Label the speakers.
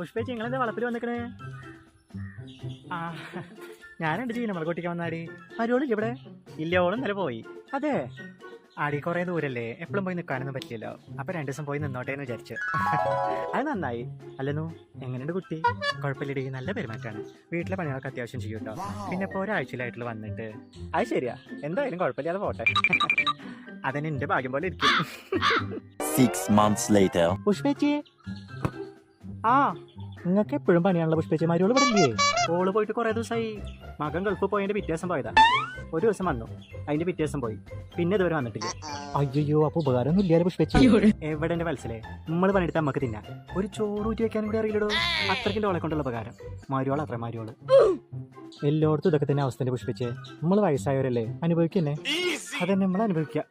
Speaker 1: പുഷ്പേച്ചി നിങ്ങളെന്താ വളപ്പിൽ വന്നിക്കണേ? ആ ഞാനുണ്ട് ജീ നമ്മളെ കുട്ടിക്ക് വന്നാടി. ആരോളില്ല ഇവിടെ? ഇല്ല, ഓളും ഇന്നലെ പോയി. അതെ, ആടി കുറേ ദൂരല്ലേ, എപ്പോഴും പോയി നിൽക്കാനൊന്നും പറ്റില്ലല്ലോ. അപ്പൊ 2 ദിവസം പോയി നിന്നോട്ടെ എന്ന് വിചാരിച്ചു. അത് നന്നായി. അല്ലെന്നു എങ്ങനെയുണ്ട് കുട്ടി? കുഴപ്പമില്ലടി, നല്ല പെരുമാറ്റാണ്. വീട്ടിലെ പണികളൊക്കെ അത്യാവശ്യം ചെയ്യും കേട്ടോ. പിന്നെ ഇപ്പോൾ ഒരാഴ്ചയിലായിട്ടുള്ള വന്നിട്ട്. അത് ശരിയാ, എന്തായാലും കുഴപ്പമില്ലാതെ പോട്ടെ. അതെന്നെ എന്റെ ഭാഗ്യം പോലെ ഇരിക്കും.
Speaker 2: 6 months later.
Speaker 1: പുഷ്പേച്ചി, ആ നിങ്ങൾക്ക് എപ്പോഴും പണിയാണല്ലോ പുഷ്പേച്ചി. മരുവോള് ഇവിടെ ഇല്ലേ? ഓള് പോയിട്ട് കുറെ ദിവസമായി. മകൻ ഗൾഫ് പോയതിന്റെ പിറ്റേ ദിവസം പോയതാ. ഒരു ദിവസം വന്നു, അതിന്റെ പിറ്റേ ദിവസം പോയി, പിന്നെ ഇതുവരെ വന്നിട്ടില്ല. അയ്യോ, അപ്പൊ ഉപകാരമൊന്നും ഇല്ലാലോ പുഷ്പേച്ചി. എവിടെ എന്റെ മനസ്സിലെ നമ്മള് പണിയെടുത്ത് നമുക്ക് തിന്നാ, ഒരു ചോറ് ഊറ്റി വെക്കാൻ കൂടി അറിയില്ലടോ. അത്രയ്ക്കിന്റെ ഓളെ കൊണ്ടുള്ള ഉപകാരം. മരുവോള് അത്ര മരുവോള്. എല്ലായിടത്തും ഇതൊക്കെ തന്നെ അവസ്ഥന്റെ പുഷ്പേച്ചി. നമ്മള് വയസ്സായവരല്ലേ, അനുഭവിക്കന്നെ. അതന്നെ നമ്മൾ അനുഭവിക്കുക.